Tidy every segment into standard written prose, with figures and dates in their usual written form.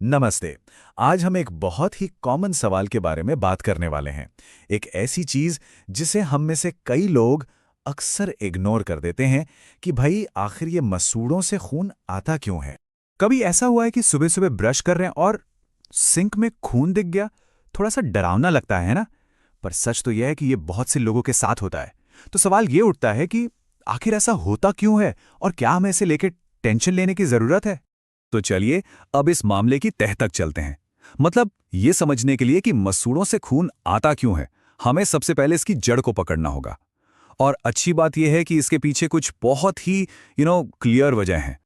नमस्ते। आज हम एक बहुत ही कॉमन सवाल के बारे में बात करने वाले हैं। एक ऐसी चीज जिसे हम में से कई लोग अक्सर इग्नोर कर देते हैं कि भाई आखिर ये मसूड़ों से खून आता क्यों है। कभी ऐसा हुआ है कि सुबह सुबह ब्रश कर रहे हैं और सिंक में खून दिख गया? थोड़ा सा डरावना लगता है ना? पर सच तो यह है कि ये बहुत से लोगों के साथ होता है। तो सवाल ये उठता है कि आखिर ऐसा होता क्यों है और क्या हमें इसे लेकर टेंशन लेने की जरूरत है? तो चलिए अब इस मामले की तह तक चलते हैं। मतलब ये समझने के लिए कि मसूड़ों से खून आता क्यों है, हमें सबसे पहले इसकी जड़ को पकड़ना होगा। और अच्छी बात यह है कि इसके पीछे कुछ बहुत ही क्लियर वजह है।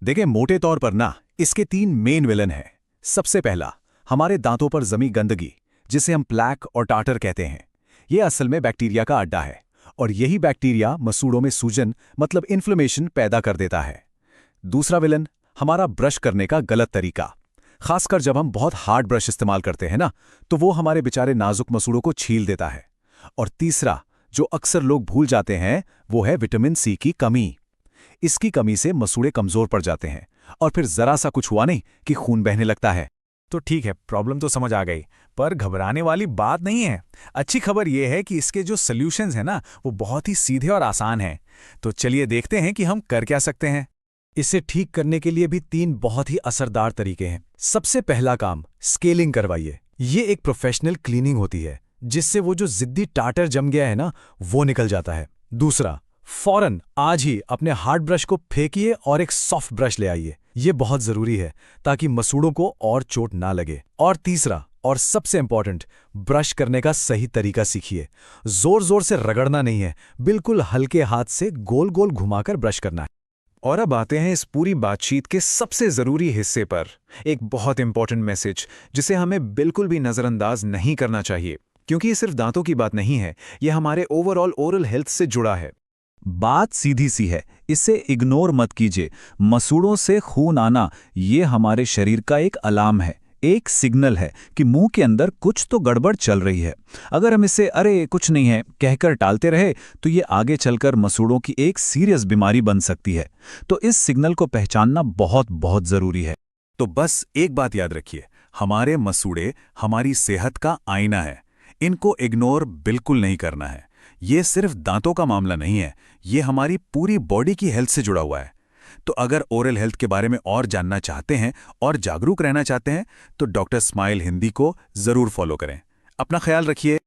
देखिए, मोटे तौर पर ना इसके 3 मेन विलन हैं। सबसे पहला, हमारे दांतों पर जमी गंदगी, जिसे हम प्लैक और टाटर कहते हैं। यह असल में बैक्टीरिया का अड्डा है और यही बैक्टीरिया मसूड़ों में सूजन मतलब इन्फ्लेमेशन पैदा कर देता है। दूसरा विलन, हमारा ब्रश करने का गलत तरीका। खासकर जब हम बहुत हार्ड ब्रश इस्तेमाल करते हैं ना, तो वो हमारे बेचारे नाजुक मसूड़ों को छील देता है। और तीसरा, जो अक्सर लोग भूल जाते हैं, वो है विटामिन सी की कमी। इसकी कमी से मसूड़े कमजोर पड़ जाते हैं और फिर जरा सा कुछ हुआ नहीं कि खून बहने लगता है। तो ठीक है, प्रॉब्लम तो समझ आ गई, पर घबराने वाली बात नहीं है। अच्छी खबर यह है कि इसके जो सॉल्यूशंस हैं ना, वो बहुत ही सीधे और आसान हैं। तो चलिए देखते हैं कि हम कर क्या सकते हैं। इसे ठीक करने के लिए भी 3 बहुत ही असरदार तरीके हैं। सबसे पहला काम, स्केलिंग करवाइए। ये एक प्रोफेशनल क्लीनिंग होती है, जिससे वो जो जिद्दी टाटर जम गया है ना, वो निकल जाता है। दूसरा, फौरन आज ही अपने हार्ड ब्रश को फेंकिए और एक सॉफ्ट ब्रश ले आइए। ये बहुत जरूरी है ताकि मसूड़ों को और चोट ना लगे। और तीसरा और सबसे इंपॉर्टेंट, ब्रश करने का सही तरीका सीखिए। जोर जोर से रगड़ना नहीं है, बिल्कुल हल्के हाथ से गोल गोल घुमाकर ब्रश करना है। और अब आते हैं इस पूरी बातचीत के सबसे ज़रूरी हिस्से पर, एक बहुत इंपॉर्टेंट मैसेज जिसे हमें बिल्कुल भी नज़रअंदाज नहीं करना चाहिए, क्योंकि ये सिर्फ दांतों की बात नहीं है, ये हमारे ओवरऑल ओरल हेल्थ से जुड़ा है। बात सीधी सी है, इसे इग्नोर मत कीजिए। मसूड़ों से खून आना ये हमारे शरीर का एक अलार्म है, एक सिग्नल है कि मुंह के अंदर कुछ तो गड़बड़ चल रही है। अगर हम इसे अरे कुछ नहीं है कहकर टालते रहे, तो ये आगे चलकर मसूड़ों की एक सीरियस बीमारी बन सकती है। तो इस सिग्नल को पहचानना बहुत बहुत जरूरी है। तो बस एक बात याद रखिए, हमारे मसूड़े हमारी सेहत का आईना है। इनको इग्नोर बिल्कुल नहीं करना है। ये सिर्फ दांतों का मामला नहीं है, ये हमारी पूरी बॉडी की हेल्थ से जुड़ा हुआ है। तो अगर ओरल हेल्थ के बारे में और जानना चाहते हैं और जागरूक रहना चाहते हैं, तो डॉक्टर स्माइल हिंदी को जरूर फॉलो करें। अपना ख्याल रखिए।